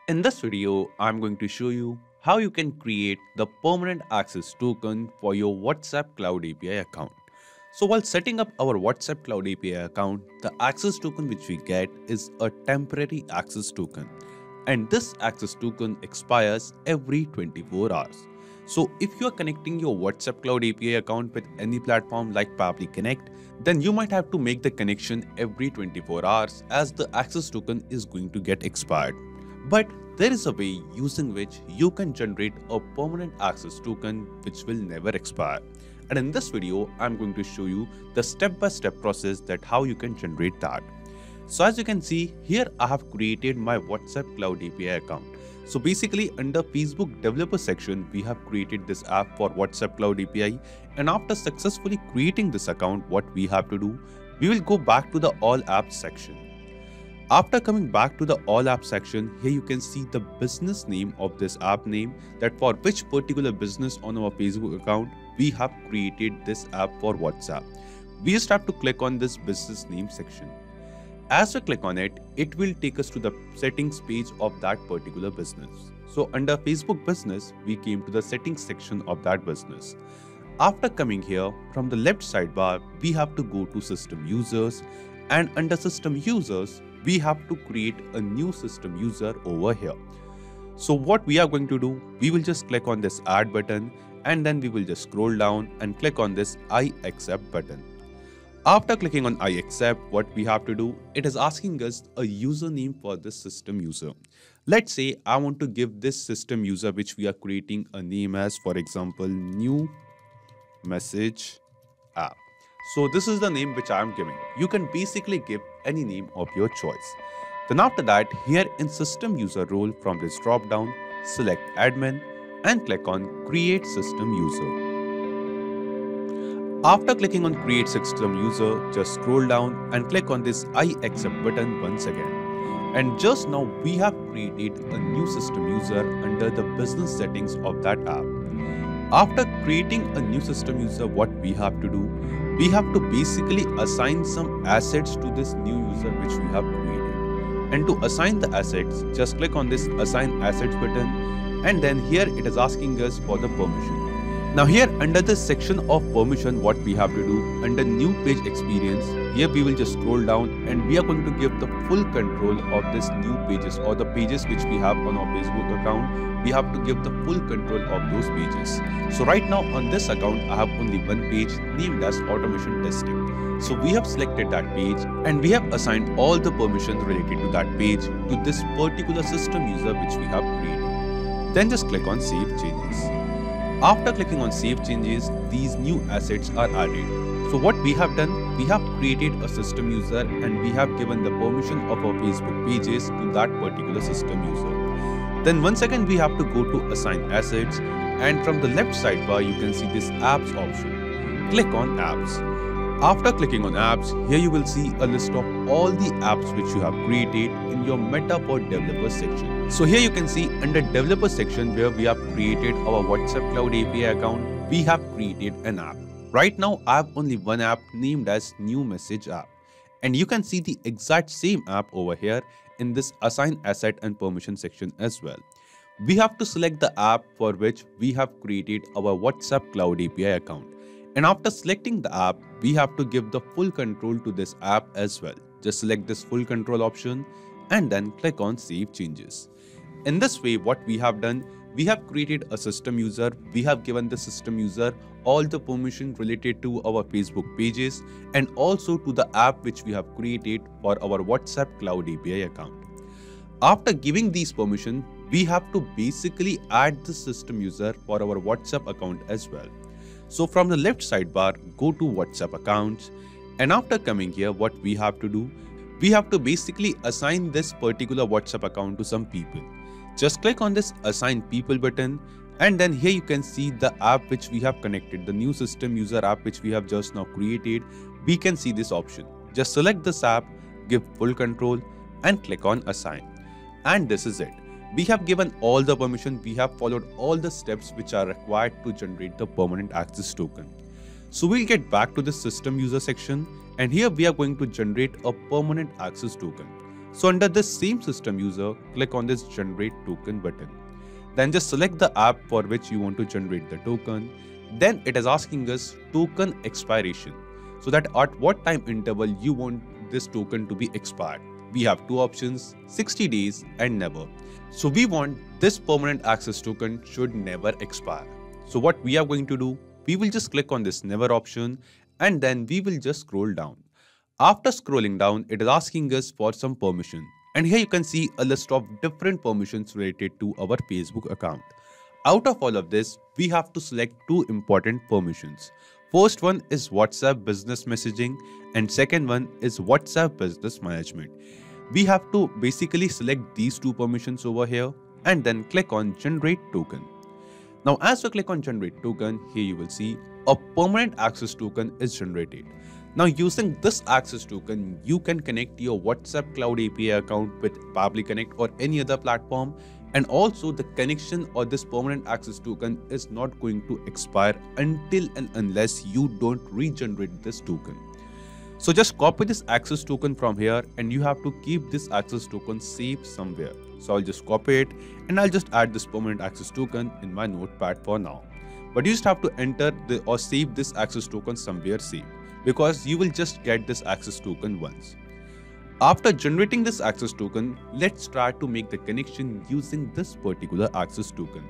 In this video, I'm going to show you how you can create the permanent access token for your WhatsApp Cloud API account. So while setting up our WhatsApp Cloud API account, the access token which we get is a temporary access token. And this access token expires every 24 hours. So if you are connecting your WhatsApp Cloud API account with any platform like Pabbly Connect, then you might have to make the connection every 24 hours as the access token is going to get expired. But there is a way using which you can generate a permanent access token which will never expire. And in this video, I'm going to show you the step-by-step process that how you can generate that. So as you can see, here I have created my WhatsApp Cloud API account. So basically under Facebook developer section, we have created this app for WhatsApp Cloud API. And after successfully creating this account, what we have to do, we will go back to the all apps section. After coming back to the all apps section, here you can see the business name of this app name, that for which particular business on our Facebook account we have created this app for WhatsApp. We just have to click on this business name section. As we click on it, it will take us to the settings page of that particular business. So under Facebook business, we came to the settings section of that business. After coming here, from the left sidebar, we have to go to system users, and under system users, we have to create a new system user over here. So what we are going to do, we will just click on this add button, and then we will just scroll down and click on this I accept button. After clicking on I accept, what we have to do, it is asking us a username for this system user. Let's say I want to give this system user which we are creating a name as, for example, new message app. So this is the name which I am giving. You can basically give any name of your choice. Then after that, here in system user role, from this drop down, select admin and click on create system user. After clicking on create system user, just scroll down and click on this I accept button once again. And just now we have created a new system user under the business settings of that app. After creating a new system user, what we have to do, we have to basically assign some assets to this new user which we have created. And to assign the assets, just click on this assign assets button, and then here it is asking us for the permission. Now here under this section of permission, what we have to do, under new page experience, here we will just scroll down and we are going to give the full control of this new pages or the pages which we have on our Facebook account. We have to give the full control of those pages. So right now on this account, I have only one page named as automation testing. So we have selected that page and we have assigned all the permissions related to that page to this particular system user which we have created. Then just click on save changes. After clicking on save changes, these new assets are added. So what we have done, we have created a system user and we have given the permission of our Facebook pages to that particular system user. Then once again, we have to go to assign assets, and from the left sidebar, you can see this apps option. Click on apps. After clicking on apps, here you will see a list of all the apps which you have created in your Meta for Developer section. So here you can see under Developer section where we have created our WhatsApp Cloud API account, we have created an app. Right now, I have only one app named as New Message app. And you can see the exact same app over here in this Assign Asset and Permission section as well. We have to select the app for which we have created our WhatsApp Cloud API account. And after selecting the app, we have to give the full control to this app as well. Just select this full control option and then click on save changes. In this way, what we have done, we have created a system user. We have given the system user all the permission related to our Facebook pages and also to the app which we have created for our WhatsApp Cloud API account. After giving these permission, we have to basically add the system user for our WhatsApp account as well. So from the left sidebar, go to WhatsApp accounts, and after coming here, what we have to do, we have to basically assign this particular WhatsApp account to some people. Just click on this assign people button, and then here you can see the app which we have connected, the new system user app which we have just now created. We can see this option. Just select this app, give full control and click on assign. And this is it. We have given all the permission, we have followed all the steps which are required to generate the permanent access token. So we'll get back to the system user section, and here we are going to generate a permanent access token. So under this same system user, click on this generate token button. Then just select the app for which you want to generate the token. Then it is asking us token expiration. So that at what time interval you want this token to be expired. We have two options, 60 days and never. So we want this permanent access token should never expire. So what we are going to do, we will just click on this never option and then we will just scroll down. After scrolling down, it is asking us for some permission. And here you can see a list of different permissions related to our Facebook account. Out of all of this, we have to select two important permissions. First one is WhatsApp business messaging and second one is WhatsApp business management. We have to basically select these two permissions over here and then click on generate token. Now as we click on generate token, here you will see a permanent access token is generated. Now using this access token, you can connect your WhatsApp Cloud API account with Pabbly Connect or any other platform, and also the connection or this permanent access token is not going to expire until and unless you don't regenerate this token. So just copy this access token from here and you have to keep this access token saved somewhere. So I'll just copy it and I'll just add this permanent access token in my notepad for now. But you just have to enter or save this access token somewhere safe, because you will just get this access token once. After generating this access token, let's try to make the connection using this particular access token.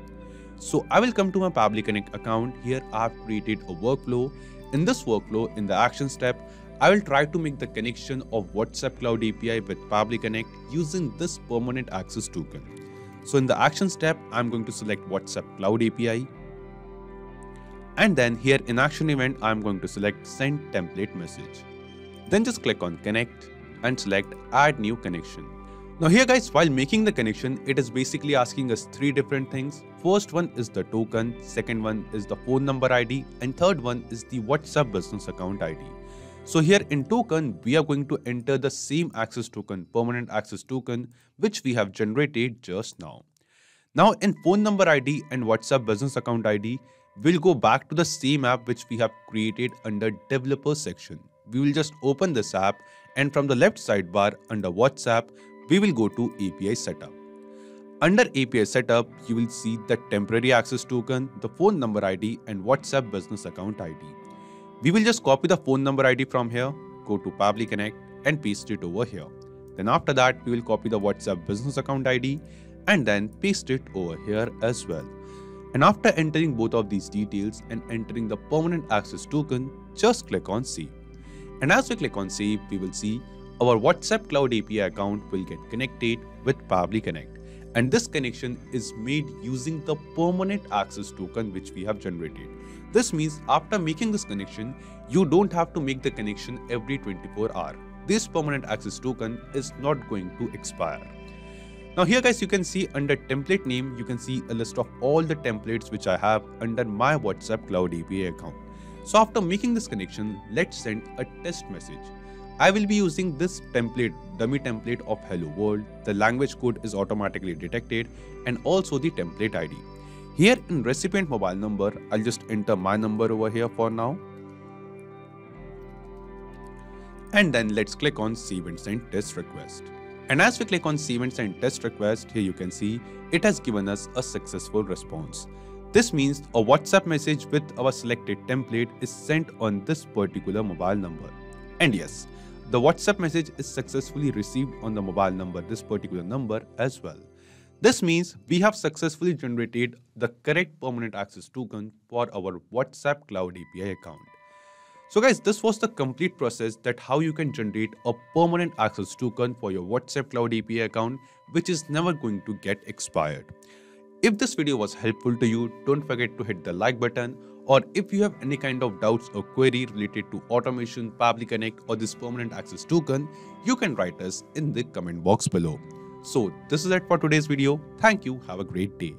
So I will come to my Pabbly Connect account. Here I have created a workflow. In this workflow, in the action step, I will try to make the connection of WhatsApp Cloud API with Pabbly Connect using this permanent access token. So in the action step, I'm going to select WhatsApp Cloud API. And then here in action event, I'm going to select send template message. Then just click on connect and select add new connection. Now here guys, while making the connection, it is basically asking us three different things. First one is the token, second one is the phone number ID, and third one is the WhatsApp business account ID. So here in token, we are going to enter the same access token, permanent access token, which we have generated just now. Now in phone number ID and WhatsApp business account ID, we'll go back to the same app which we have created under developer section. We will just open this app and from the left sidebar under WhatsApp, we will go to API setup. Under API setup, you will see the temporary access token, the phone number ID and WhatsApp business account ID. We will just copy the phone number ID from here, go to Pabbly Connect and paste it over here. Then after that, we will copy the WhatsApp business account ID and then paste it over here as well. And after entering both of these details and entering the permanent access token, just click on save. And as we click on save, we will see our WhatsApp Cloud API account will get connected with Pabbly Connect. And this connection is made using the permanent access token which we have generated. This means after making this connection, you don't have to make the connection every 24 hours. This permanent access token is not going to expire. Now here guys, you can see under template name, you can see a list of all the templates which I have under my WhatsApp Cloud API account. So after making this connection, let's send a test message. I will be using this template, dummy template of Hello World. The language code is automatically detected and also the template ID. Here in recipient mobile number, I'll just enter my number over here for now. And then let's click on save and send test request. And as we click on save and send test request, here you can see it has given us a successful response. This means a WhatsApp message with our selected template is sent on this particular mobile number. And yes, the WhatsApp message is successfully received on the mobile number, this particular number as well. This means we have successfully generated the correct permanent access token for our WhatsApp Cloud API account. So guys, this was the complete process that how you can generate a permanent access token for your WhatsApp Cloud API account, which is never going to get expired. If this video was helpful to you, don't forget to hit the like button, or if you have any kind of doubts or query related to automation, Pabbly Connect or this permanent access token, you can write us in the comment box below. So this is it for today's video. Thank you. Have a great day.